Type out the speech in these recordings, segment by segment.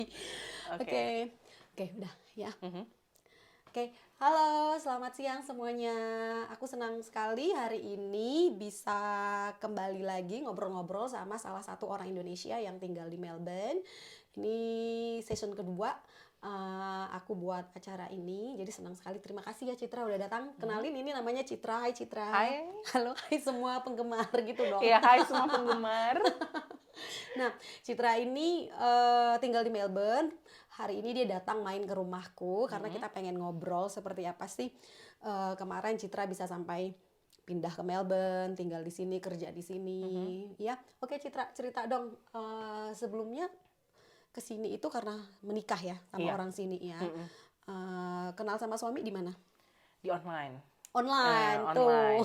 Oke. Oke, oke, udah ya. Mhm. Oke, halo, selamat siang semuanya. Aku senang sekali hari ini bisa kembali lagi ngobrol-ngobrol sama salah satu orang Indonesia yang tinggal di Melbourne. Ini season kedua aku buat acara ini, jadi senang sekali. Terima kasih ya Citra udah datang. Mhm. Kenalin, ini namanya Citra. Hai Citra. Hai. Halo, hai semua penggemar gitu dong. Iya, hai semua penggemar. Nah, Citra ini tinggal di Melbourne. Hari ini dia datang main ke rumahku karena Mhm. kita pengen ngobrol seperti apa sih kemarin Citra bisa sampai pindah ke Melbourne, tinggal di sini, kerja di sini, Mhm. ya. Oke, Citra, cerita dong sebelumnya ke sini itu karena menikah ya sama Iya. orang sini ya. Mhm. Kenal sama suami di mana? Di online. Online tuh. Online.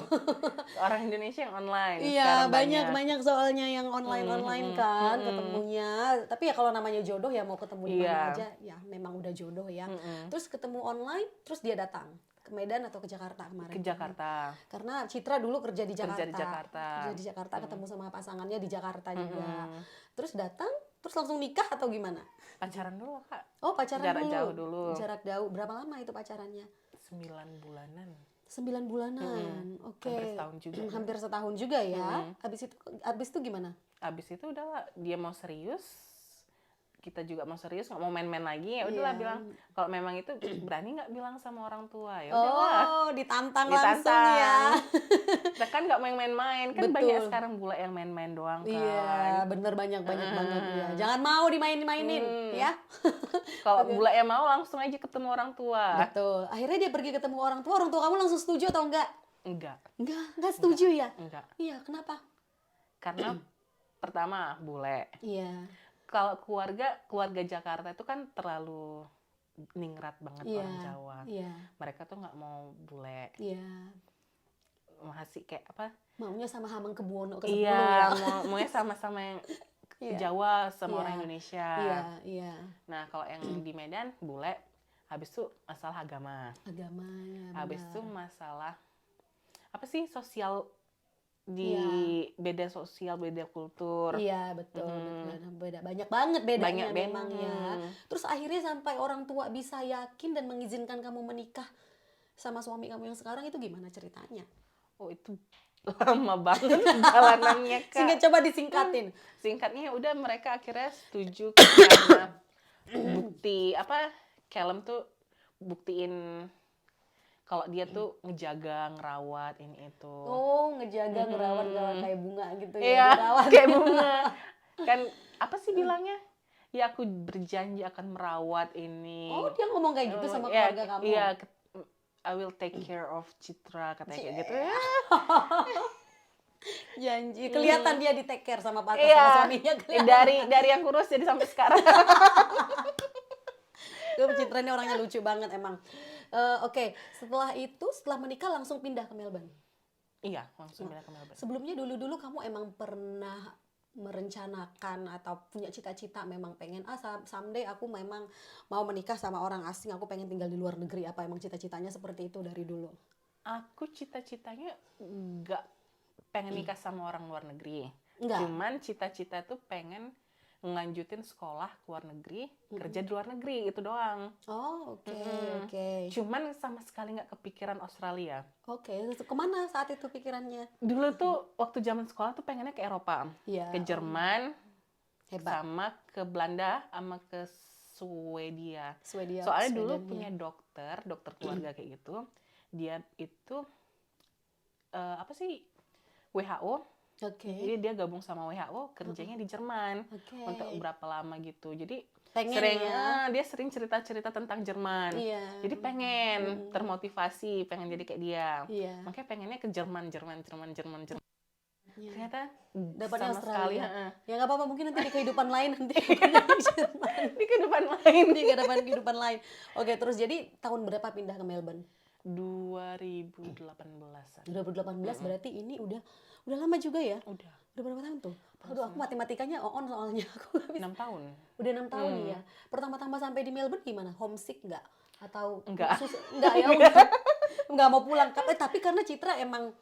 Orang Indonesia yang online Iya, sekarang banyak banyak. banyak soalnya yang online-online Mhm. kan Mhm. ketemunya. Tapi ya kalau namanya jodoh ya mau ketemu di mana Iya. aja, ya memang udah jodoh ya. Mhm. Terus ketemu online, terus dia datang ke Medan atau ke Jakarta Ke kemarin tuh. Jakarta. Karena Citra dulu kerja di Kerja di Jakarta. Jakarta. Kerja di Jakarta Mhm. ketemu sama pasangannya di Jakarta juga. Mhm. Terus datang, terus langsung nikah atau gimana? Pacaran dulu, Kak. Oh, pacaran Jarak dulu. jauh dulu. Jarak jauh. Berapa lama itu pacarannya? 9 bulanan. 9 Mhm. bulanan. Oke. Hampir setahun juga kan. Hampir setahun juga ya. Mhm. Habis itu gimana? Abis itu udah dia mau serius, kita juga mau serius, nggak mau main-main lagi, ya udahlah Iya. bilang kalau memang itu berani nggak bilang sama orang tua, ya udahlah Oh, ditantang langsung ya. ditantang. Kita kan nggak main-main, kan banyak Betul. sekarang bule yang main-main doang Iya, kan. bener banyak banget ya. Heeh. Jangan mau dimainin ya. Kalau Oke. bule yang mau langsung aja ketemu orang tua. Betul. Akhirnya dia pergi ketemu orang tua kamu langsung setuju atau enggak? Enggak, Enggak setuju ya? enggak. Iya, kenapa? Karena pertama bule. Iya, Kalau keluarga Jakarta itu kan terlalu ningrat banget iya, orang Jawa. iya, Mereka tuh nggak mau bule. iya. Masih kayak apa? Maunya sama Hamengkubuwono ke-10 Iya, ya. maunya sama-sama yang Iya, Jawa sama iya, orang Indonesia. iya, iya. Nah, kalau yang di Medan bule, habis itu masalah agama. Agamanya Habis itu benar. masalah apa sih sosial di Iya. beda sosial, beda kultur. Iya, betul, Mhm. betul. Beda banyak banget bedanya Banyak memang ya. banget. Terus akhirnya sampai orang tua bisa yakin dan mengizinkan kamu menikah sama suami kamu yang sekarang itu gimana ceritanya? Oh, itu lama banget jalanannya, Singkat, Kak. coba disingkatin. Singkatnya udah mereka akhirnya setuju karena bukti apa? Callum tuh buktiin kalau dia tuh ngejaga, ngerawat ini itu. Oh, ngejaga, ngerawat kayak bunga gitu ya, Iya, dirawat. kayak bunga. Kan apa sih bilangnya? Ya aku berjanji akan merawat ini. Oh, dia ngomong kayak gitu sama Ya, keluarga kamu? iya, I will take care of Citra, katanya kayak gitu. Janji. Kelihatan dia di take care sama sama Iya, suaminya. Kelihatan. dari yang kurus jadi sampai sekarang. Citra ini orangnya lucu banget emang. Oke, setelah menikah langsung pindah ke Melbourne. Iya, langsung pindah ke Melbourne. Sebelumnya dulu kamu emang pernah merencanakan atau punya cita-cita memang pengen someday aku memang mau menikah sama orang asing, aku pengen tinggal di luar negeri, apa emang cita-citanya seperti itu dari dulu? Aku cita-citanya nggak pengen nikah sama orang luar negeri. Enggak. Cuman cita-cita tuh pengen ngelanjutin sekolah ke luar negeri, kerja di luar negeri, itu doang. Oh, oke, oke. Cuman sama sekali nggak kepikiran Australia. Oke, terus kemana saat itu pikirannya? Dulu tuh waktu zaman sekolah tuh pengennya ke Eropa, Iya. ke Jerman, Hebat. sama ke Belanda, sama ke Swedia. Swedia. Soalnya dulu Sweden, punya ya. dokter keluarga kayak gitu. Dia itu apa sih WHO. Oke. Jadi dia gabung sama WHO, kerjanya di Jerman Oke. untuk berapa lama gitu. Jadi Pengen dia sering cerita-cerita tentang Jerman. Iya. Jadi pengen termotivasi, pengen jadi kayak dia. Iya. Makanya pengennya ke Jerman. Iya. Ternyata Dapatnya sama sekali Australia. Ya nggak apa-apa, mungkin nanti di kehidupan lain nanti. di kehidupan lain. Di kehidupan lain. Oke, terus jadi tahun berapa pindah ke Melbourne? 2018-an. 2018 berarti ini udah lama juga ya? Udah Udah berapa tahun tuh? Aduh, aku matematikanya on soalnya. Aku nggak bisa. 6 tahun. Udah 6 tahun ya. Pertama-tama sampai di Melbourne gimana? Homesick nggak? Atau Enggak. Enggak ya udah. Enggak mau pulang. Tapi karena Citra emang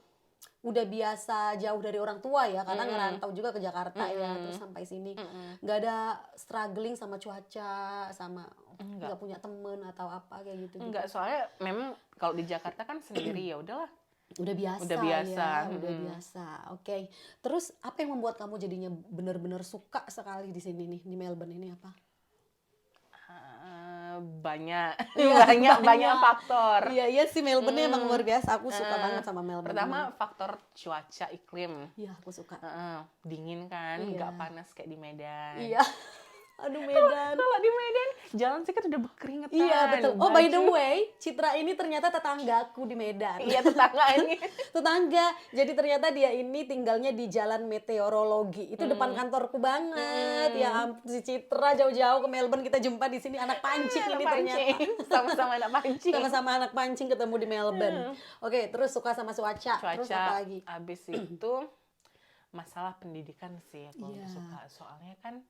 udah biasa jauh dari orang tua ya, karena Mm-mm. ngerantau juga ke Jakarta ya, Mm-mm. terus sampai sini Mm-mm. nggak ada struggling sama cuaca, sama Enggak. nggak punya temen atau apa kayak gitu. Enggak, soalnya memang kalau di Jakarta kan sendiri ya udahlah. Udah biasa, Udah biasa, ya, udah biasa. Oke. Terus apa yang membuat kamu jadinya benar-benar suka sekali di sini nih, di Melbourne ini apa? Banyak Iya, banyak faktor. Iya, iya sih, Melbourne emang luar biasa. Aku suka banget sama Melbourne. Pertama faktor cuaca iklim. Iya, aku suka. Dingin kan, Iya. nggak panas kayak di Medan. Iya. Aduh, Medan. Kalau di Medan jalan sih kan udah berkeringetan. Iya, betul. Oh, by the baju- way, Citra ini ternyata tetanggaku di Medan. Iya, tetangga ini. Tetangga. Jadi ternyata dia ini tinggalnya di Jalan Meteorologi. Itu depan kantorku banget. Ya ampun, si Citra jauh-jauh ke Melbourne kita jumpa di sini, anak pancing ini Anak ternyata. pancing. Sama-sama anak pancing. Sama-sama anak pancing ketemu di Melbourne. Oke, terus suka sama cuaca. Terus apa lagi? Abis itu masalah pendidikan sih aku Iya. suka. Soalnya kan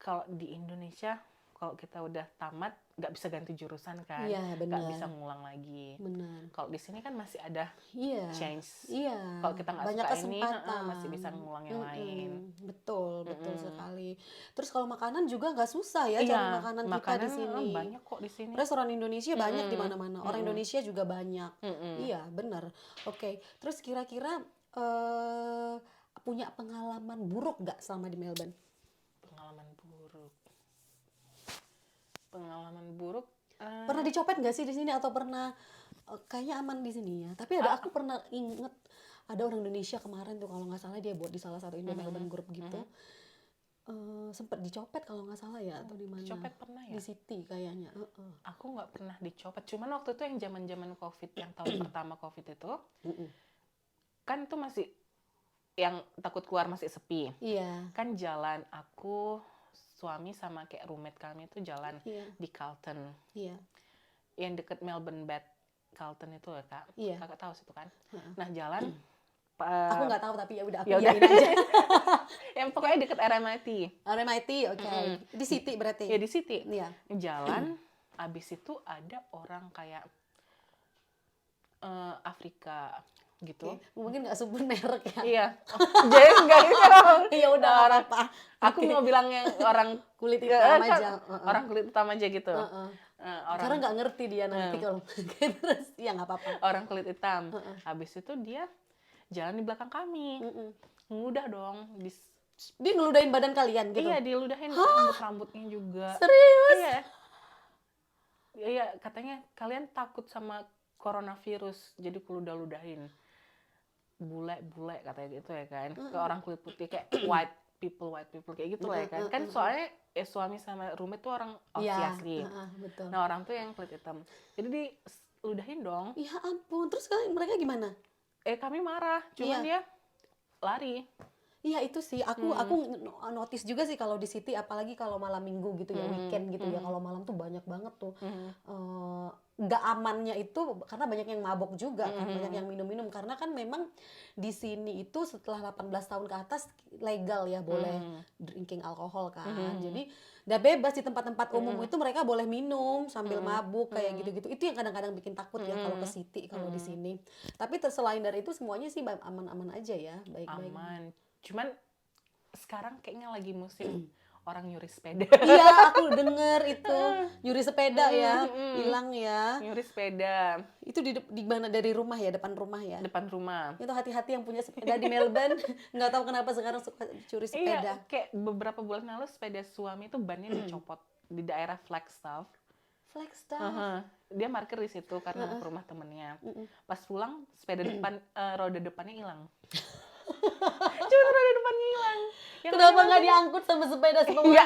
kalau di Indonesia kalau kita udah tamat nggak bisa ganti jurusan kan, Iya, nggak benar. bisa ngulang lagi. Benar. Kalau di sini kan masih ada Iya. change. Iya. Kalau kita nggak banyak suka ini, kesempatan. masih bisa ngulang yang lain. Betul, betul sekali. Terus kalau makanan juga nggak susah ya cari makanan kita di sini. Banyak kok di sini. Restoran Indonesia banyak di mana-mana. Orang Indonesia juga banyak. Mm-mm. Iya, benar. Oke. Terus kira-kira punya pengalaman buruk nggak selama di Melbourne? Pengalaman buruk. Pernah dicopet nggak sih di sini atau pernah kayaknya aman di sini ya. Tapi ada aku pernah inget ada orang Indonesia kemarin tuh kalau nggak salah dia buat di salah satu Indo Melbourne group gitu. Sempet dicopet kalau nggak salah ya atau di mana? Dicopet pernah ya? Di City kayaknya. Aku nggak pernah dicopet. Cuman waktu itu yang zaman-zaman COVID, yang tahun pertama COVID itu, kan itu masih yang takut keluar masih sepi. Iya. Kan jalan aku, suami sama kayak roommate kami itu jalan Iya. di Carlton. Iya. Yang deket Melbourne Bat Carlton itu ya kak. Iya. Kakak tahu situ kan. Nah jalan. Aku nggak tahu tapi ya udah aku Ya udah. iyain aja. Yang pokoknya deket RMIT. RMIT, oke. Di City berarti. Ya di City. Iya. Jalan. Abis itu ada orang kayak Afrika gitu. Oke. Mungkin nggak sebut merek ya. Iya. Jadi enggak gitu. Iya udah orang. apa. Aku mau bilang yang orang Kulit hitam kan, aja. orang kulit hitam aja gitu. Karena Orang nggak ngerti dia nanti kalau terus ya nggak apa-apa. orang kulit hitam. Habis itu dia jalan di belakang kami. Mudah dong. Dia ngeludahin badan kalian gitu. Iya, diludahin rambut-rambutnya juga. Serius? Iya. Iya, katanya kalian takut sama coronavirus, jadi ludahin bule-bule katanya gitu ya kan. Ke orang kulit putih kayak white people kayak gitu lah ya kan. Kan soalnya suami sama roommate tuh orang Iya, asli. betul. Nah, orang tuh yang kulit hitam. Jadi diludahin dong. Ya ampun, terus kalian mereka gimana? Kami marah, cuman dia lari. Iya itu sih, aku notice juga sih kalau di City, apalagi kalau malam minggu gitu ya, weekend gitu ya, kalau malam tuh banyak banget tuh. Nggak amannya itu karena banyak yang mabok juga kan, banyak yang minum-minum, karena kan memang di sini itu setelah 18 tahun ke atas legal ya, boleh drinking alkohol kan. Jadi udah bebas di tempat-tempat umum itu mereka boleh minum sambil mabuk kayak gitu-gitu. Itu yang kadang-kadang bikin takut ya kalau ke City, kalau di sini. Tapi selain dari itu semuanya sih aman-aman aja ya, baik-baik. Aman. Cuman sekarang kayaknya lagi musim orang nyuri sepeda. Iya, aku denger itu nyuri sepeda ya, hilang ya. Nyuri sepeda Itu di mana, dari rumah ya, depan rumah ya. depan rumah. Itu hati-hati yang punya sepeda di Melbourne. Nggak tahu kenapa sekarang suka curi sepeda. Iya, kayak beberapa bulan lalu sepeda suami itu bannya dicopot di daerah Flagstaff. Flagstaff. Dia parkir di situ karena mau ke rumah temennya. Pas pulang sepeda depan roda depannya hilang. Cuma roda depannya hilang. Yang Kenapa lain nggak diangkut sama sepeda semuanya?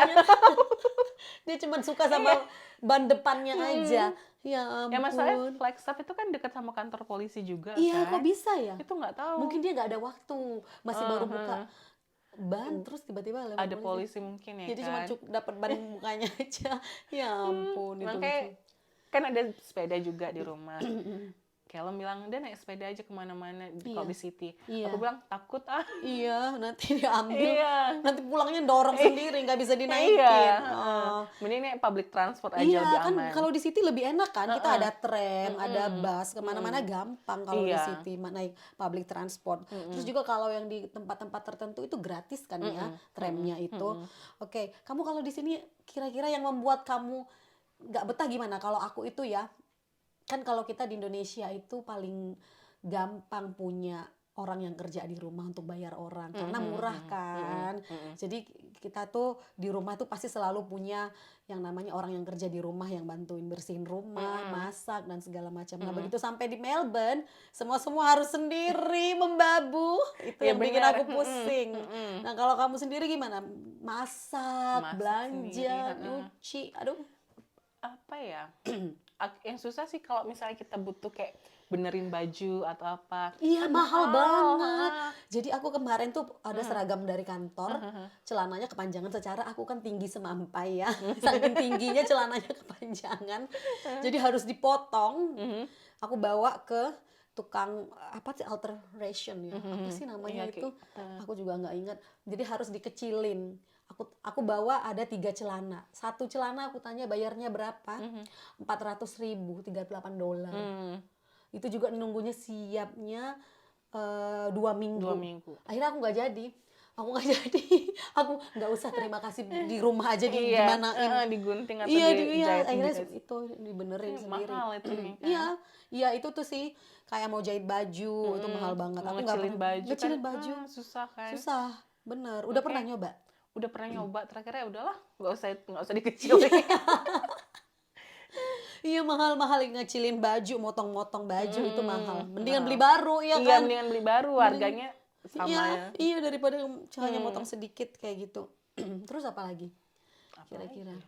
Dia cuma suka sama ban depannya aja. Ya ampun. Ya masalahnya Flagstaff itu kan dekat sama kantor polisi juga Iya, kan. kok bisa ya? Itu nggak tahu. Mungkin dia nggak ada waktu, masih baru buka ban, terus tiba-tiba lewat Ada polisi mungkin ya. Jadi kan. cuma dapat ban mukanya aja. Ya ampun, itu Makanya lucu. kan ada sepeda juga di rumah. Callum bilang dia naik sepeda aja kemana-mana kalau di city. Iya. Aku bilang takut Iya, nanti diambil, Iya. nanti pulangnya dorong sendiri, nggak bisa dinaikin. Iya. Oh. Mending naik public transport aja Iya, lebih kan aman. kalau di city lebih enak kan, kita ada tram, ada bus, kemana-mana gampang kalau di Iya. city naik public transport. Terus juga kalau yang di tempat-tempat tertentu itu gratis kan ya, tramnya itu. Oke, kamu kalau di sini kira-kira yang membuat kamu nggak betah gimana? Kalau aku itu ya, kan kalau kita di Indonesia itu paling gampang punya orang yang kerja di rumah untuk bayar orang karena murah kan. Jadi kita tuh di rumah tuh pasti selalu punya yang namanya orang yang kerja di rumah yang bantuin bersihin rumah, masak dan segala macam. Nah, begitu sampai di Melbourne, semua harus sendiri membabu. Itu Ya, yang bikin benar. aku pusing. Nah, kalau kamu sendiri gimana? Masak Masak, belanja, sendiri, nyuci. Aduh. Apa ya? Yang susah sih kalau misalnya kita butuh kayak benerin baju atau apa. Iya, Kan mahal banget. Ah. Jadi aku kemarin tuh ada seragam dari kantor, celananya kepanjangan secara aku kan tinggi semampai ya. Saking tingginya celananya kepanjangan. Jadi harus dipotong. Aku bawa ke tukang apa sih alteration ya. Apa sih namanya Iya, itu? Aku juga nggak ingat. Jadi harus dikecilin. Aku bawa ada 3 celana. Satu celana aku tanya bayarnya berapa? 400.000, $38. Itu juga nunggunya siapnya 2 minggu. 2 minggu. Akhirnya aku nggak jadi. Aku nggak usah, terima kasih, di rumah aja Iya, digimanain. digunting atau Iya, dijahit. akhirnya itu dibenerin sendiri. Mahal itu nih kan. Iya itu tuh sih kayak mau jahit baju itu mahal banget. Mau Aku nggak ngecilin pernah baju ngecilin kan, baju. susah kan. Susah, bener. Udah pernah nyoba? Udah pernah nyoba, terakhirnya udahlah, nggak usah dikecilin. Iya, mahal ngecilin baju, motong-motong baju itu mahal. Mendingan beli baru ya Iya, kan? mendingan beli baru, harganya sama ya. Iya daripada hanya motong sedikit kayak gitu. Terus apa lagi? Kira-kira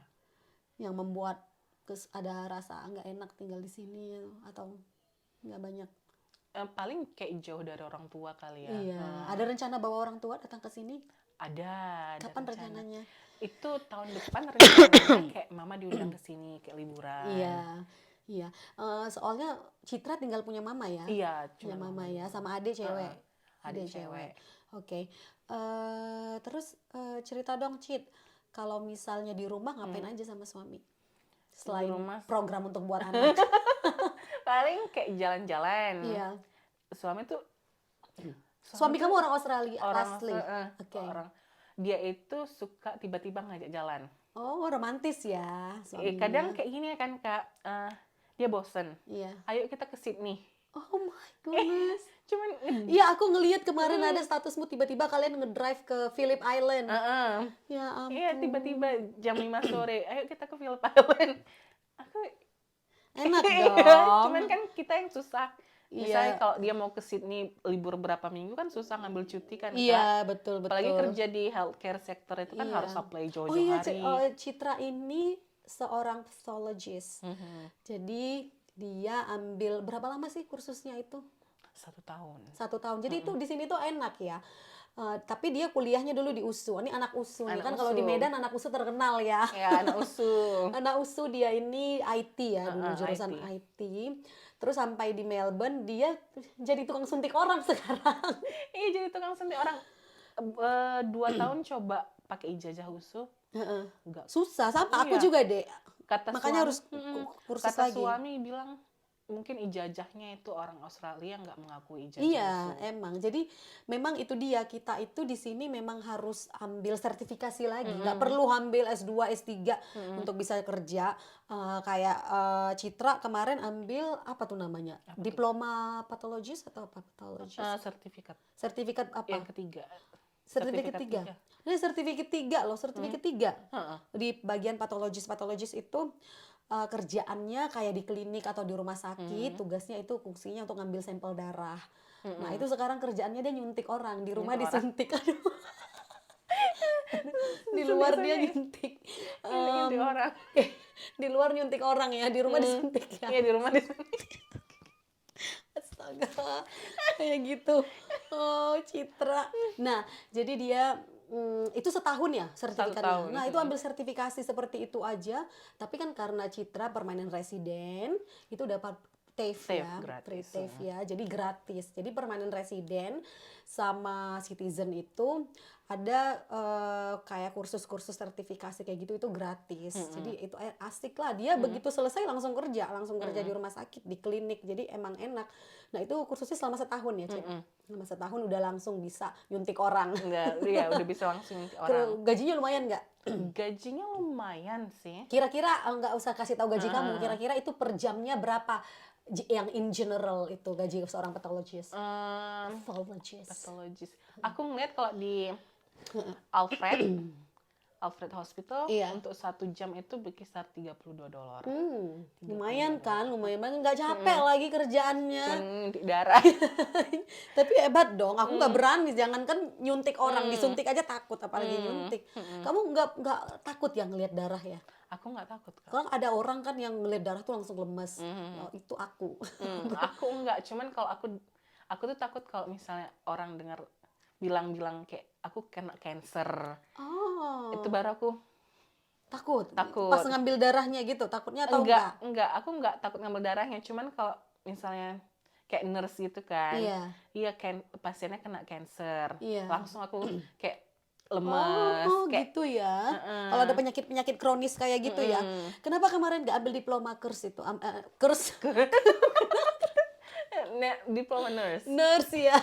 yang membuat ada rasa nggak enak tinggal di sini atau nggak banyak? Paling kayak jauh dari orang tua kali ya. Iya. Ada rencana bawa orang tua datang ke sini? Ada Kapan rencana. rencananya? Itu tahun depan rencananya kayak mama diundang ke sini kayak liburan. Iya. Soalnya Citra tinggal punya mama ya? Iya, Punya cuma mama ya, sama adik cewek. adik cewek. Oke. Terus cerita dong, Cit. Kalau misalnya di rumah ngapain aja sama suami? Selain rumah program untuk buat anak. paling kayak jalan-jalan. Iya. Suami tuh Suami kamu orang Australia orang asli. Oke. orang dia itu suka tiba-tiba ngajak jalan. Oh, romantis ya suaminya. Kadang kayak gini ya kan Kak, dia bosen. Iya. Ayo kita ke Sydney. Oh my goodness. Cuman Iya, aku ngelihat kemarin ada statusmu tiba-tiba kalian ngedrive ke Phillip Island. Ya ampun. iya tiba-tiba jam 5 sore, ayo kita ke Phillip Island. Aku Enak iya, dong. cuman kan kita yang susah. Iya. Misalnya kalau dia mau ke Sydney libur berapa minggu kan susah ngambil cuti kan Kak. Iya, betul. Apalagi kerja di healthcare sector itu kan Iya. harus apply jauh-jauh Oh iya, hari. Citra ini seorang pathologist. Jadi dia ambil berapa lama sih kursusnya itu? 1 tahun. 1 tahun. Jadi itu di sini tuh enak ya. Tapi dia kuliahnya dulu di USU. Ini anak USU nih. Anak Kan kalau di USU. Medan anak USU terkenal ya. Ya, anak USU. Anak USU dia ini IT ya, dulu jurusan IT. Terus sampai di Melbourne dia jadi tukang suntik orang sekarang. Iya, jadi tukang suntik orang. 2 tahun coba pakai ijazah USU. Enggak. Susah, sama aku Iya. juga deh. Kata Makanya suami, harus kursus kata lagi. suami bilang mungkin ijazahnya itu orang Australia nggak mengakui ijazah Iya, USU. emang. Jadi memang itu dia, kita itu di sini memang harus ambil sertifikasi lagi. Nggak perlu ambil S2, S3 untuk bisa kerja. Kayak Citra kemarin ambil apa tuh namanya? Diploma pathologist atau apa? Pathologist. Sertifikat Sertifikat apa? yang ketiga. Sertifikat 3. Ini sertifikat 3 loh, sertifikat 3. Di bagian patologis itu kerjaannya kayak di klinik atau di rumah sakit, tugasnya itu fungsinya untuk ngambil sampel darah. Nah, itu sekarang kerjaannya dia nyuntik orang, di rumah disuntik. Aduh. Di luar dia nyuntik. Nyuntik orang. Di luar nyuntik orang ya, di rumah disuntik ya. Iya, di rumah disuntik. Astaga, kayak gitu. Oh, Citra. Nah, jadi dia itu setahun ya sertifikatnya. 1 tahun. Nah, itu ambil sertifikasi seperti itu aja. Tapi kan karena Citra permanent resident, itu dapat TAFE ya, gratis. TAFE ya, jadi gratis. Jadi permanent resident sama citizen itu ada kayak kursus-kursus sertifikasi kayak gitu itu gratis. Jadi itu asik lah. Dia begitu selesai langsung kerja di rumah sakit, di klinik. Jadi emang enak. Nah itu kursusnya selama setahun ya, Cek. Selama setahun udah langsung bisa nyuntik orang. Enggak, iya udah bisa langsung orang. Gajinya lumayan nggak? Gajinya lumayan sih. Kira-kira nggak usah kasih tahu gaji kamu. Kira-kira itu per jamnya berapa? Yang in general itu gaji seorang pathologist. Pathologist. Aku ngeliat kalau di Alfred Hospital untuk 1 jam itu berkisar $32. Lumayan kan, lumayan banget, nggak capek lagi kerjaannya. Cuman di darah. Tapi hebat dong, aku nggak berani, jangankan nyuntik orang, disuntik aja takut, apalagi nyuntik. Kamu nggak takut ya ngelihat darah ya? Aku nggak takut. Kalau ada orang kan yang ngelihat darah tuh langsung lemes, oh, itu aku. Aku nggak, cuman kalau aku tuh takut kalau misalnya orang dengar bilang kayak aku kena cancer. Oh. Itu baru aku takut. Takut. Pas ngambil darahnya gitu, takutnya atau enggak? Enggak, aku enggak takut ngambil darahnya, cuman kalau misalnya kayak nurse gitu kan. Iya, pasiennya kena cancer. Langsung aku kayak lemes. Kayak, gitu ya. Kalau ada penyakit-penyakit kronis kayak gitu ya. Kenapa kemarin nggak ambil diploma kurs itu? Kurs? Diploma nurse. Nurse ya.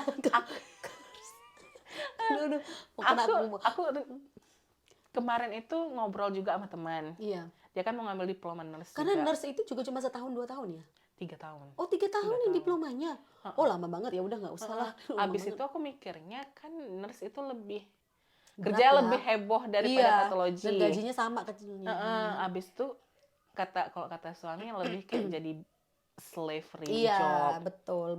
Aku kemarin itu ngobrol juga sama teman. Iya. Dia kan mau ngambil diploma nurse. Karena juga. Nurse itu juga cuma 1-2 tahun ya? 3 tahun. Oh 3 tahun yang diplomanya? Oh lama banget ya, udah nggak usah lah. Abis itu aku mikirnya kan nurse itu lebih kerja lebih heboh daripada patologi. Dan gajinya sama kecilnya. Abis itu kalau kata suami lebih kayak jadi slavery job. Iya, betul.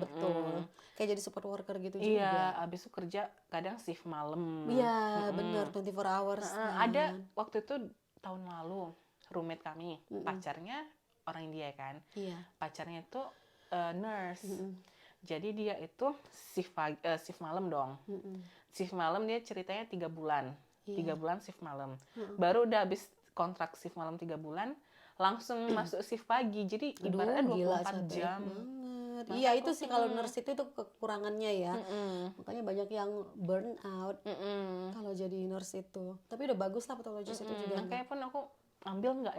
Kayak jadi support worker gitu juga. Iya, abis itu kerja kadang shift malam. Iya, bener, 24 hours. Ada waktu itu tahun lalu roommate kami, pacarnya orang India kan. Iya. Pacarnya itu nurse. Jadi dia itu shift malam dong. Shift malam dia ceritanya 3 bulan. 3 bulan shift malam. Baru udah habis kontrak shift malam 3 bulan, langsung masuk shift pagi. Jadi ibaratnya 24 jam. Iya itu sih kalau nurse itu kekurangannya ya. Makanya banyak yang burn out kalau jadi nurse itu. Tapi udah bagus lah patologis itu juga. Makanya pun aku ngambil nggak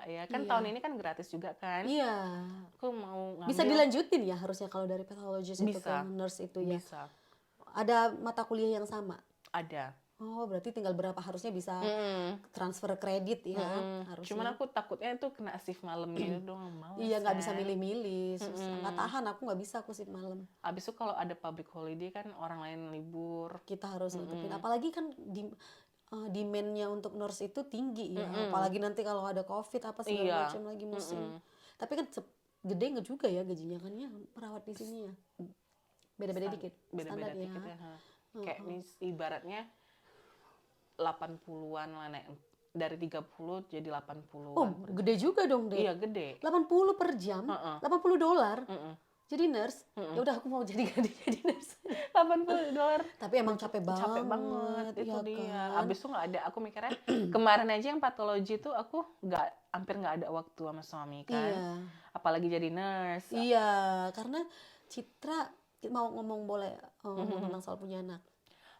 ya. Kan tahun ini kan gratis juga kan. Iya. Aku mau ngambil. Bisa dilanjutin ya harusnya kalau dari patologis itu ke nurse itu ya. Bisa. Ada mata kuliah yang sama? Ada. Oh, berarti tinggal berapa harusnya bisa transfer kredit ya harusnya. Cuman aku takutnya itu kena shift malam gitu dong, males. Iya, nggak bisa milih-milih, susah. Nggak tahan, aku nggak bisa aku shift malam. Abis itu kalau ada public holiday kan orang lain libur. Kita harus nutupin. Apalagi kan demand-nya untuk nurse itu tinggi ya. Apalagi nanti kalau ada COVID apa segala macam lagi musim. Tapi kan gede nggak juga ya gajinya kan ya perawat di sini ya. Beda-beda dikit. Beda-beda dikit ya. Kayak ibaratnya 80-an lah, naik dari 30 jadi 80-an. Oh, gede juga dong, Dek. Iya, gede. 80 per jam, $80. Jadi nurse, ya udah aku mau jadi nurse. $80. Tapi emang capek banget. Capek banget itu ya dia. Kan? Abis itu nggak ada, aku mikirnya kemarin aja yang patologi itu aku hampir nggak ada waktu sama suami kan. Iya. Apalagi jadi nurse. Iya, karena Citra mau ngomong boleh ngomong tentang soal punya anak.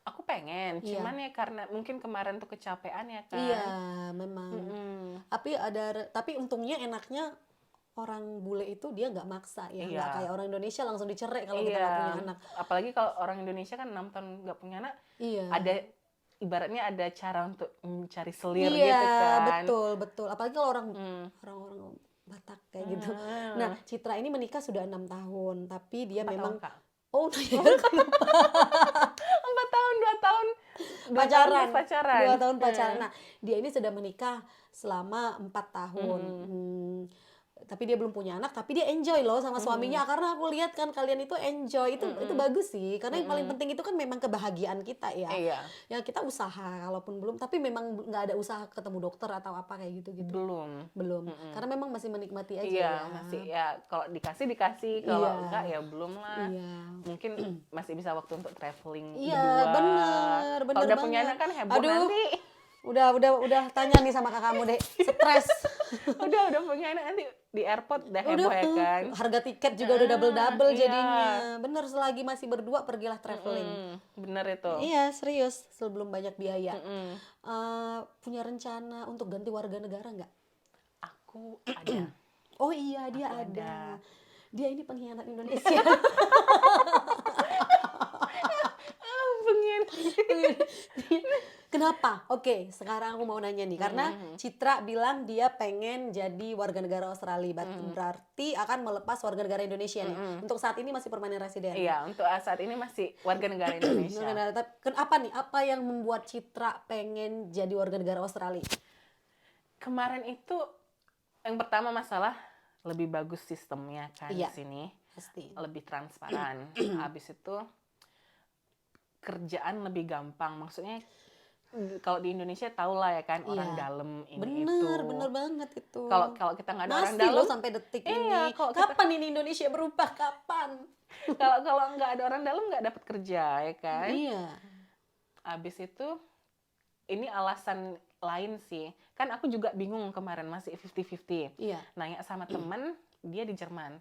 Aku pengen, cuman ya karena mungkin kemarin tuh kecapean ya kan. Iya, memang. Tapi untungnya enaknya orang bule itu dia nggak maksa ya, nggak kayak orang Indonesia langsung dicerai kalau kita nggak punya anak. Apalagi kalau orang Indonesia kan 6 tahun nggak punya anak, ada ibaratnya ada cara untuk mencari selir gitu kan. Iya, betul. Apalagi kalau orang Batak kayak gitu. Nah, Citra ini menikah sudah 6 tahun, tapi dia memang Oh, ya. 4 tahun, 2 tahun pacaran. 2 tahun pacaran. Nah, dia ini sudah menikah selama 4 tahun. Tapi dia belum punya anak, tapi dia enjoy loh sama suaminya karena aku lihat kan kalian itu enjoy. Itu bagus sih, karena yang paling penting itu kan memang kebahagiaan kita ya. Iya. Ya kita usaha kalaupun belum, tapi memang nggak ada usaha ketemu dokter atau apa kayak gitu-gitu. Belum. Karena memang masih menikmati aja ya. Masih ya kalau dikasih, kalau enggak ya belum lah. Mungkin masih bisa waktu untuk traveling berdua. Bener kalau udah punya anak kan heboh nanti. Udah tanya nih sama kakakmu deh, stres. udah udah punya anak nanti di airport udah Udah heboh ya kan. harga tiket juga udah double-double Iya. jadinya. Bener, selagi masih berdua pergilah traveling. Bener itu. Iya, serius, sebelum banyak biaya. Mm-mm. Punya rencana untuk ganti warga negara nggak? Aku ada. Oh iya, dia Aku ada. ada. Dia ini pengkhianat Indonesia. Pengen. Kenapa? Oke, sekarang aku mau nanya nih, karena Citra bilang dia pengen jadi warga negara Australia, berarti akan melepas warga negara Indonesia nih. Untuk saat ini masih permanen residen. Iya, untuk saat ini masih warga negara Indonesia. Warga negara, apa nih? Apa yang membuat Citra pengen jadi warga negara Australia? Kemarin itu yang pertama masalah lebih bagus sistemnya kan Iya. di sini. Pasti. Lebih transparan. Habis itu kerjaan lebih gampang. Maksudnya kalau di Indonesia tau lah ya kan orang Iya. dalam ini itu. Bener banget itu. Kalau kita nggak ada orang Masih dalam, loh sampai detik Iya, ini. kalau kita- Kapan ini Indonesia berubah? Kapan? kalau nggak ada orang dalam nggak dapat kerja ya kan. Iya. Habis itu ini alasan lain sih. Kan aku juga bingung kemarin masih 50-50. Iya. Nanya sama temen, dia di Jerman.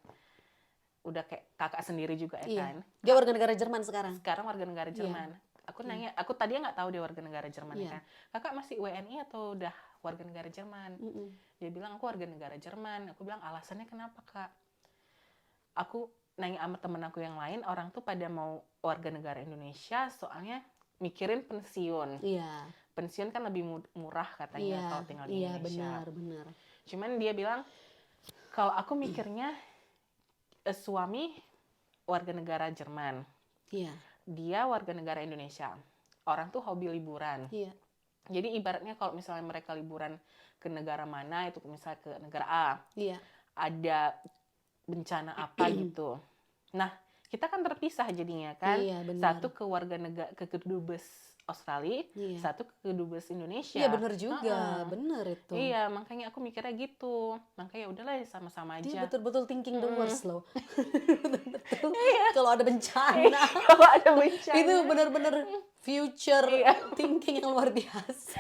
Udah kayak kakak sendiri juga ya Iya. kan. Dia warga negara Jerman sekarang. Sekarang warga negara Jerman. Aku nanya, aku tadinya nggak tahu dia warga negara Jerman ya Iya. kan. Kakak masih WNI atau udah warga negara Jerman? Mm-mm. Dia bilang aku warga negara Jerman. Aku bilang alasannya kenapa kak? Aku nanya sama temen aku yang lain, orang tuh pada mau warga negara Indonesia soalnya mikirin pensiun. Iya. Pensiun kan lebih murah katanya Iya. kalau tinggal di Iya, Indonesia. benar. Cuman dia bilang kalau aku mikirnya suami warga negara Jerman, Iya. dia warga negara Indonesia. Orang tuh hobi liburan. Iya. Jadi ibaratnya kalau misalnya mereka liburan ke negara mana, itu misalnya ke negara A, Iya. ada bencana apa gitu. Nah, kita kan terpisah jadinya kan. Iya, benar. Satu ke warga negara ke kedubes Australia, Iya. satu ke kedubes Indonesia. Iya, benar juga. Heeh. Benar itu. Iya, makanya aku mikirnya gitu. Makanya udahlah sama-sama Dia aja. betul-betul thinking the worst loh. Betul. Kalau ada bencana, Kalau ada bencana. itu benar-benar future Iya. thinking yang luar biasa.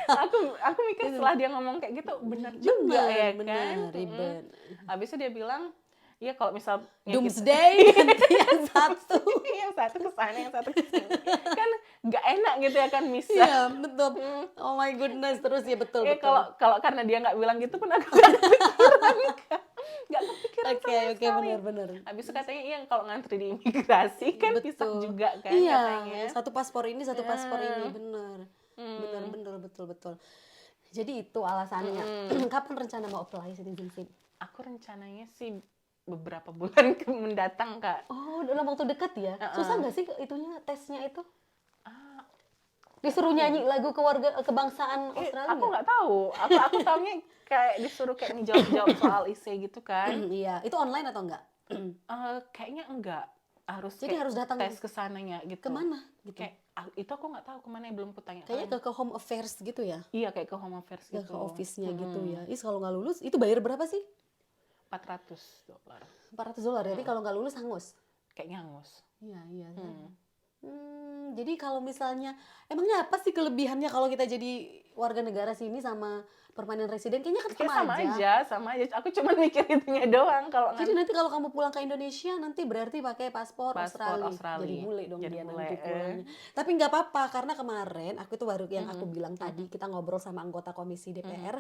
aku mikir setelah dia ngomong kayak gitu, benar juga ya kan. Benar, ribet. Habis itu dia bilang, ya kalau misal Doomsday ganti yang satu. yang satu ke sana, yang satu ke sini. Kan nggak enak gitu ya kan misal. Iya, betul. Oh my goodness, terus ya betul. Ya betul. kalau karena dia nggak bilang gitu pun aku nggak kepikiran. Nggak kepikiran Oke, sama oke, sekali. benar. Habis itu katanya iya kalau ngantri di imigrasi kan pisah Betul. juga kan Iya, katanya. satu paspor ini, satu paspor ini, benar. Benar, betul. Jadi itu alasannya. Kapan rencana mau apply citizenship? Aku rencananya sih beberapa bulan mendatang kak. Oh, dalam waktu dekat ya? Susah nggak sih itunya, tesnya itu? Ah, Disuruh nyanyi lagu kebangsaan Australia aku nggak? nggak tahu. Aku taunya kayak disuruh kayak ngejawab soal IC gitu kan. Iya, itu online atau enggak? Kayaknya enggak. Jadi harus datang tes ke sananya gitu. kemana gitu? Kayak itu aku nggak tahu kemana, belum kutanya. Kayaknya ke Home Affairs gitu ya? Iya kayak ke Home Affairs Ya, gitu. ke office-nya gitu ya. Kalau nggak lulus, itu bayar berapa sih? $400. $400. Jadi kalau nggak lulus hangus? Kayaknya hangus. Iya. Jadi kalau misalnya, emangnya apa sih kelebihannya kalau kita jadi warga negara sini sama permanent resident? Kayaknya kan Kayak sama aja. aja. Aku cuma mikir itunya doang kalau Jadi nanti kalau kamu pulang ke Indonesia, nanti berarti pakai paspor Paspor Australia. Australia. Jadi bule dong Jadi dia bule, nanti pulangnya. Tapi nggak apa-apa, karena kemarin aku itu baru yang aku bilang tadi, kita ngobrol sama anggota komisi DPR.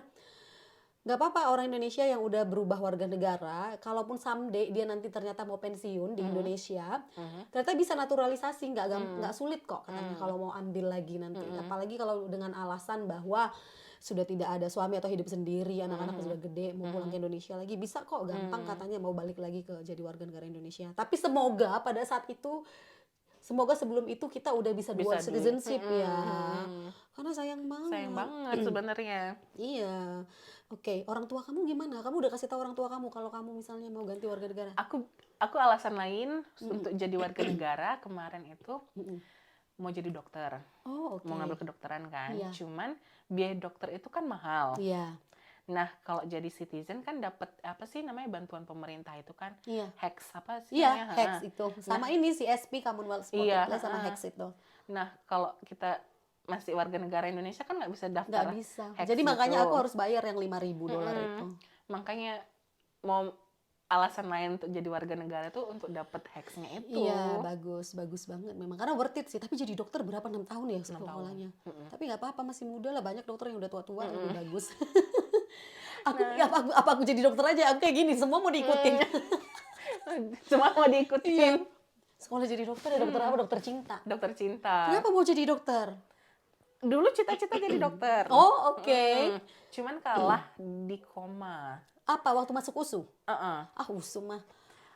Nggak apa-apa orang Indonesia yang udah berubah warga negara, kalaupun someday dia nanti ternyata mau pensiun di Indonesia, ternyata bisa naturalisasi, nggak sulit kok katanya kalau mau ambil lagi nanti. Apalagi kalau dengan alasan bahwa sudah tidak ada suami atau hidup sendiri, anak-anaknya sudah gede, mau pulang ke Indonesia lagi, bisa kok gampang katanya mau balik lagi ke jadi warga negara Indonesia. Tapi semoga pada saat itu, semoga sebelum itu kita udah bisa dual citizenship ya. Karena sayang banget. sayang banget sebenarnya. Iya. Oke, orang tua kamu gimana? Kamu udah kasih tahu orang tua kamu kalau kamu misalnya mau ganti warga negara? Aku alasan lain untuk jadi warga negara kemarin itu mau jadi dokter. Oh, oke. Mau ngambil kedokteran kan. Iya. Cuman biaya dokter itu kan mahal. Iya. Nah, kalau jadi citizen kan dapat apa sih namanya bantuan pemerintah itu kan? Iya. HEX apa sih Iya, namanya? HEX itu. Sama ini CSP Commonwealth Sport Iya, Place sama HEX itu. Nah, kalau kita masih warga negara Indonesia kan nggak bisa daftar Nggak bisa. HEX Jadi makanya itu. aku harus bayar yang $5,000 itu. Makanya mau alasan lain untuk jadi warga negara tuh untuk dapat Hex-nya itu. Iya, bagus banget memang. Karena worth it sih. Tapi jadi dokter berapa 6 tahun ya 6 tahun. sekolahnya. Tapi nggak apa-apa, masih muda lah. Banyak dokter yang udah tua-tua lebih bagus. Apa aku jadi dokter aja? Aku kayak gini, semua mau diikutin. Semua mau diikutin. Iya. Sekolah jadi dokter ya dokter apa? Dokter cinta. Dokter cinta. Kenapa mau jadi dokter? Dulu cita-cita jadi dokter. Oh, oke. Cuman kalah di koma. Apa waktu masuk USU? Uh-uh. USU mah.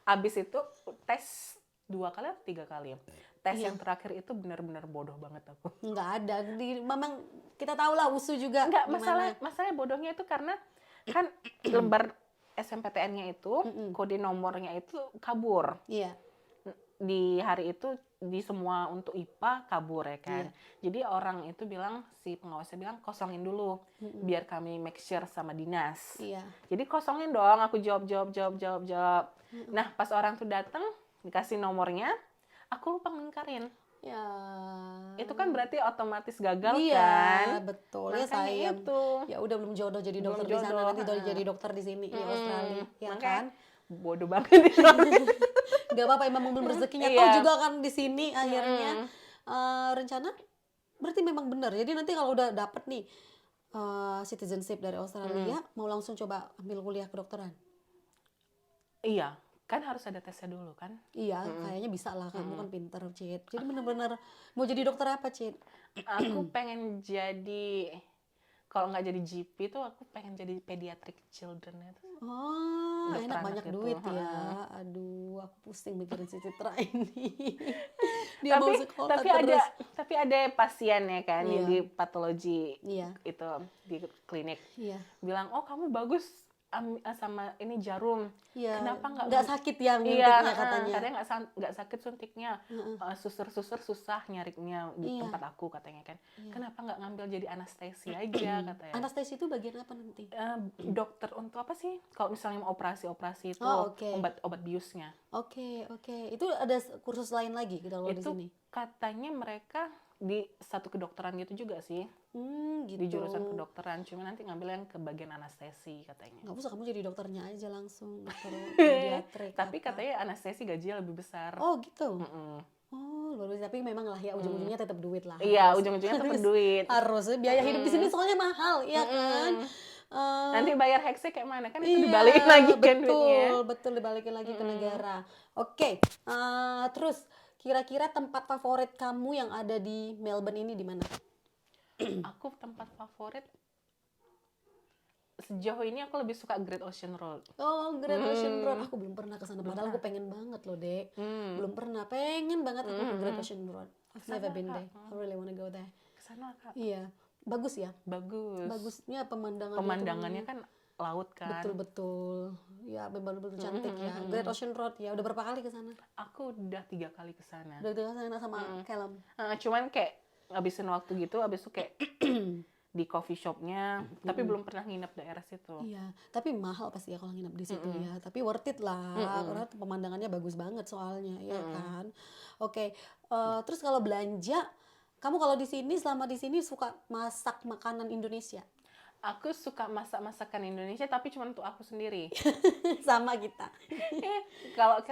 Abis itu tes 2 kali atau 3 kali. Tes yang terakhir itu benar-benar bodoh banget aku. Nggak ada. Memang kita tahu lah USU juga. Enggak, masalah bodohnya itu karena kan lembar SMPTN-nya itu, kode nomornya itu kabur. Iya. Di hari itu di semua untuk IPA kabur ya kan. Jadi orang itu bilang, si pengawasnya bilang kosongin dulu biar kami make sure sama dinas. Iya. Jadi kosongin dong, aku jawab. Nah pas orang tuh datang dikasih nomornya, aku lupa ngingkarin. Ya. Itu kan berarti otomatis gagal kan? Iya, betul. Ya Makanya sayang. itu. Ya udah belum jodoh jadi Belum dokter di sana, jodoh, nanti jadi dokter di sini di Australia, ya Makanya kan? bodoh banget itu. Gak apa-apa, emang belum rezekinya. Iya. Toh juga kan di sini akhirnya rencana berarti memang benar. Jadi nanti kalau udah dapet nih citizenship dari Australia, mau langsung coba ambil kuliah kedokteran. Iya, kan harus ada tesnya dulu kan? Iya, kayaknya bisa lah. Kamu kan pinter, Cid. Jadi bener-bener mau jadi dokter apa, Cid? Aku pengen jadi, kalau nggak jadi GP tuh aku pengen jadi pediatric children itu. Oh, Dokter enak anak banyak itu. duit ya. Aduh, aku pusing mikirin si Citra ini. Dia mau sekolah terus. Tapi ada pasien ya kan Iya. yang di patologi Iya. itu di klinik Iya. bilang, oh kamu bagus sama ini jarum. Iya. Kenapa nggak sakit ya Iya, nyuntiknya katanya. katanya nggak sakit suntiknya. Suster susah nyariknya di Iya. tempat aku katanya kan. Kenapa nggak ngambil jadi anestesi aja katanya. Anestesi itu bagian apa nanti? Dokter untuk apa sih? Kalau misalnya mau operasi itu Oh, oke. obat biusnya. Oke. Itu ada kursus lain lagi kalau di Itu sini. katanya mereka di satu kedokteran gitu juga sih. Gitu. Di jurusan kedokteran, cuma nanti ngambil yang ke bagian anestesi katanya. Nggak usah, kamu jadi dokternya aja langsung, dokter pediatrik. Tapi apa. katanya anestesi gajinya lebih besar. Oh gitu. Mm-mm. Oh luar biasa. Tapi memang lah ya ujung-ujungnya tetap duit lah. Iya, ujung-ujungnya tetap duit. Harus biaya hidup di sini soalnya mahal, ya kan? Nanti bayar heksnya kayak mana kan itu Iya, dibalikin lagi kan duitnya. betul dibalikin lagi ke negara. Oke, terus kira-kira tempat favorit kamu yang ada di Melbourne ini di mana? Aku tempat favorit sejauh ini aku lebih suka Great Ocean Road. Oh, Great Ocean Road. Aku belum pernah ke sana, padahal aku pengen banget loh, Dek. Belum pernah, pengen banget aku ke Great Ocean Road. I've never been there. I really wanna go there. Kesana Kak. Iya, bagus ya. Bagus. Bagusnya Pemandangannya kan laut kan. Betul. Ya, betul cantik ya. Great Ocean Road ya. Udah berapa kali ke sana? Aku udah 3 kali ke sana. Udah ke sana sama Callum. Cuman kayak ngabisin waktu gitu, abis itu kayak di coffee shopnya, tapi belum pernah nginep daerah situ. Iya, tapi mahal pasti ya kalau nginep di situ ya. Tapi worth it lah, karena pemandangannya bagus banget soalnya, ya kan. Oke, terus kalau belanja, kamu kalau di sini selama di sini suka masak makanan Indonesia? Aku suka masak-masakan Indonesia, tapi cuma untuk aku sendiri. Sama kita. Kalau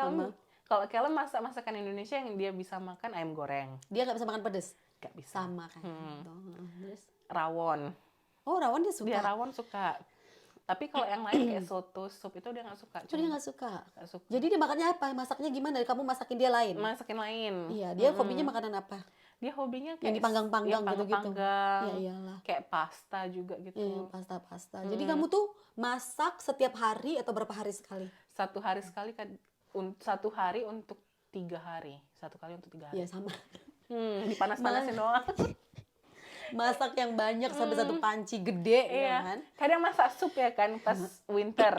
Kelem masak-masakan Indonesia yang dia bisa makan ayam goreng, Dia nggak bisa makan pedes? nggak bisa. Sama kan. Terus? Rawon, Oh, rawon dia suka? dia rawon suka. Tapi kalau yang lain kayak soto, sup itu dia nggak suka. Oh, dia nggak suka? Nggak suka. Jadi dia makannya apa? Masaknya gimana? Kamu masakin dia lain? Masakin lain. Iya, dia hobinya makanan apa? Dia hobinya kayak Yang dipanggang-panggang yang gitu-gitu. panggang-panggang. Ya iyalah. Kayak pasta juga gitu. Pasta. Jadi kamu tuh masak setiap hari atau berapa hari sekali? Satu hari sekali kan, 1 hari untuk 3 hari. 1 kali untuk 3 hari. Iya sama. Dipanas-panasin doang. Masak yang banyak sampai satu panci gede ya Iya. kan? Kadang masak sup ya kan pas winter.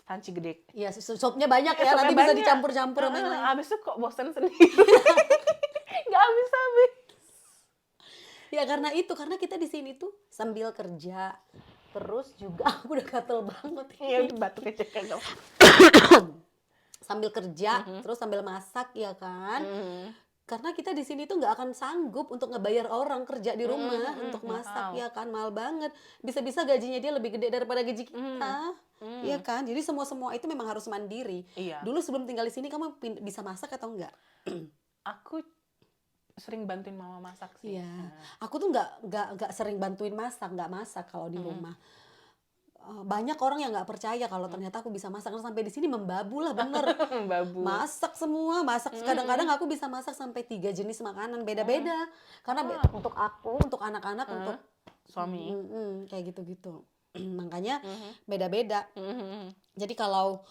Panci gede. Iya, supnya banyak ya, Supnya nanti bisa banyak. dicampur-campur sama yang lain. Abis itu kok bosan sendiri. Nggak habis-habis. Ya karena kita di sini tuh sambil kerja, terus juga aku udah gatel banget. Iya, batuk aja kan. Sambil kerja, terus sambil masak ya kan. karena kita di sini tuh nggak akan sanggup untuk ngebayar orang kerja di rumah untuk masak, mahal. ya kan, mahal banget. Bisa-bisa gajinya dia lebih gede daripada gaji kita, ya kan. Jadi semua itu memang harus mandiri. Iya. Dulu sebelum tinggal di sini kamu bisa masak atau enggak? Aku sering bantuin mama masak sih. Iya, aku tuh nggak sering bantuin masak, nggak masak kalau di rumah. Banyak orang yang nggak percaya kalau ternyata aku bisa masak. Karena sampai di sini membabu lah, bener. Babu. Masak semua, masak. Kadang-kadang aku bisa masak sampai 3 jenis makanan beda-beda. Karena untuk aku, untuk anak-anak, untuk Suami. kayak gitu-gitu. Makanya beda-beda. Jadi kalau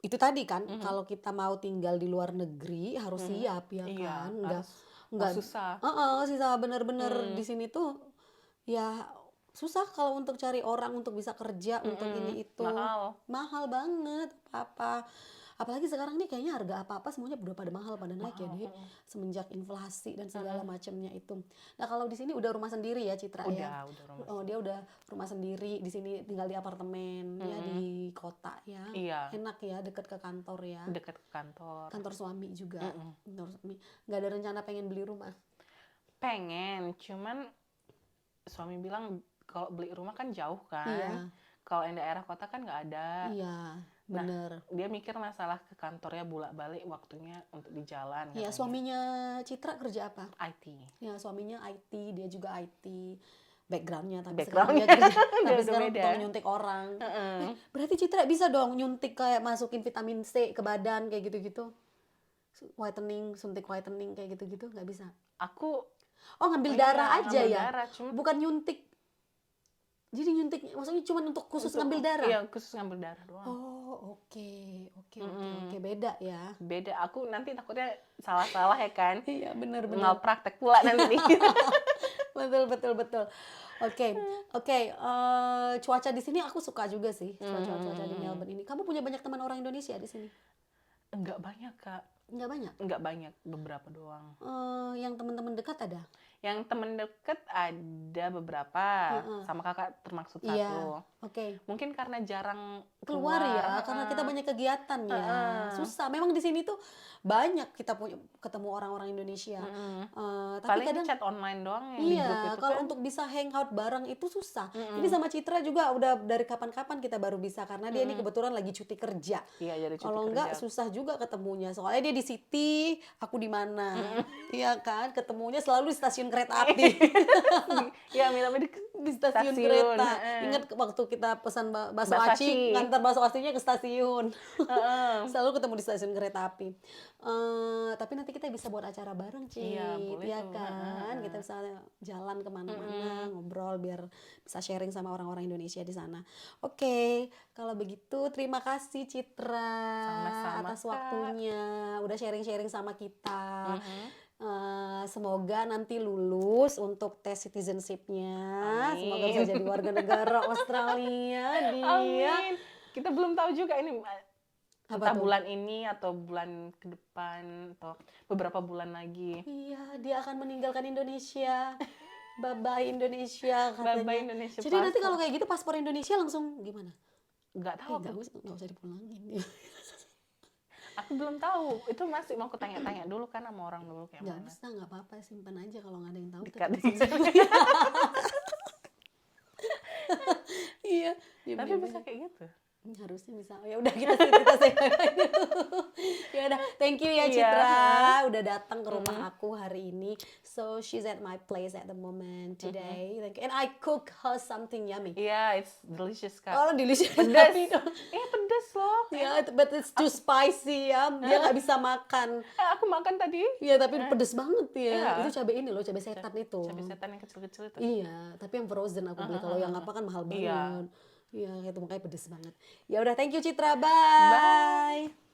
itu tadi kan, kalau kita mau tinggal di luar negeri harus siap, ya Iya, kan. nggak susah. Susah bener-bener di sini tuh ya susah kalau untuk cari orang untuk bisa kerja untuk ini itu. Mahal banget apa apalagi sekarang nih kayaknya harga apa-apa semuanya udah pada mahal, pada naik ya deh, semenjak inflasi dan segala macamnya itu. Nah kalau di sini udah rumah sendiri ya Citra ya? Udah rumah. Oh dia udah rumah sendiri di sini, tinggal di apartemen ya, di kota ya. Iya. Enak ya, deket ke kantor ya. Dekat ke kantor. Kantor suami juga. Kantor suami. Nggak ada rencana pengen beli rumah? Pengen, cuman suami bilang kalau beli rumah kan jauh kan. Iya. Kalau yang daerah kota kan nggak ada. Iya, bener. Dia mikir masalah ke kantornya bolak-balik, waktunya untuk di jalan. Iya, katanya. suaminya Citra kerja apa? IT. Ya, suaminya IT, dia juga IT backgroundnya, tapi Backgroundnya sekarang dia kerja, tapi udah sekarang beda. tukang nyuntik orang. Berarti Citra bisa dong nyuntik kayak masukin vitamin C ke badan kayak gitu-gitu. Whitening, suntik whitening kayak gitu-gitu, nggak bisa? Aku ngambil darah aja ngambil ya? darah, cuma Bukan nyuntik. Jadi nyuntik, maksudnya cuma untuk khusus ngambil darah? Iya, khusus ngambil darah doang. Oke, beda ya. Beda, aku nanti takutnya salah-salah ya kan. Iya, bener. Praktek pula nanti. Betul. Oke. Cuaca di sini aku suka juga sih, cuaca di Melbourne ini. Kamu punya banyak teman orang Indonesia di sini? Enggak banyak, Kak. Enggak banyak, Beberapa doang. yang teman-teman dekat ada? Yang temen deket ada beberapa, sama kakak termaksud satu. Iya, oke. Mungkin karena jarang Keluar ya, karena kita banyak kegiatan ya. Susah. Memang di sini tuh banyak kita ketemu orang-orang Indonesia. Tapi paling kadang chat online doang yang di grup iya, itu kalau kan. untuk bisa hangout bareng itu susah. Ini sama Citra juga udah dari kapan-kapan kita baru bisa, karena dia ini kebetulan lagi cuti kerja. Iya, jadi cuti Kalau enggak kerja. susah juga ketemunya. Soalnya dia di City, aku di mana. Iya kan? Ketemunya selalu di stasiun kereta api. Iya, Mila Di stasiun kereta. Ingat waktu kita pesan bakso Bakso aci, aci. ngantar bakso acinya ke stasiun. Selalu ketemu di stasiun kereta api. Tapi nanti kita bisa buat acara bareng, Ci. Iya, boleh Iya tuh. kan? Kita bisa jalan kemana-mana, ngobrol biar bisa sharing sama orang-orang Indonesia di sana. Oke, kalau begitu terima kasih Citra Sama-sama, atas Kak. waktunya. Udah sharing-sharing sama kita. Semoga nanti lulus untuk tes citizenship-nya. Amin. Semoga bisa jadi warga negara Australia dia. Amin. Kita belum tahu juga ini Apa entah tuh? bulan ini atau bulan ke depan atau beberapa bulan lagi. Iya, dia akan meninggalkan Indonesia. Bye-bye Indonesia katanya. Bye-bye Indonesia. Jadi nanti kalau kayak gitu paspor Indonesia langsung gimana? nggak tahu Nggak aku. usah dipulangin. Aku belum tahu. Itu masih mau aku tanya-tanya dulu kan sama orang dulu kayak Nggak mana. usah, nggak apa-apa, simpan aja kalau nggak ada yang tahu. Dekat. tetap simpan. Iya. Tapi diam-diam bisa aja. kayak gitu. Harusnya bisa. Ya udah kita say ya udah, thank you ya Iya. Citra udah datang ke rumah aku hari ini. So she's at my place at the moment today. Thank you. And I cook her something yummy. Iya, it's delicious, Kak. Oh, delicious. Pedas. Tapi, Pedas loh. ya, but it's too spicy ya. Dia nggak bisa makan. Aku makan tadi. Iya, tapi pedes banget ya. Iya. Itu cabai ini loh, cabai setan itu. Cabai setan yang kecil-kecil itu. Iya, tapi yang frozen aku beli. Kalau yang apa kan mahal Iya. banget. Iya, itu makanya pedes banget. Ya udah, thank you Citra. Bye. Bye.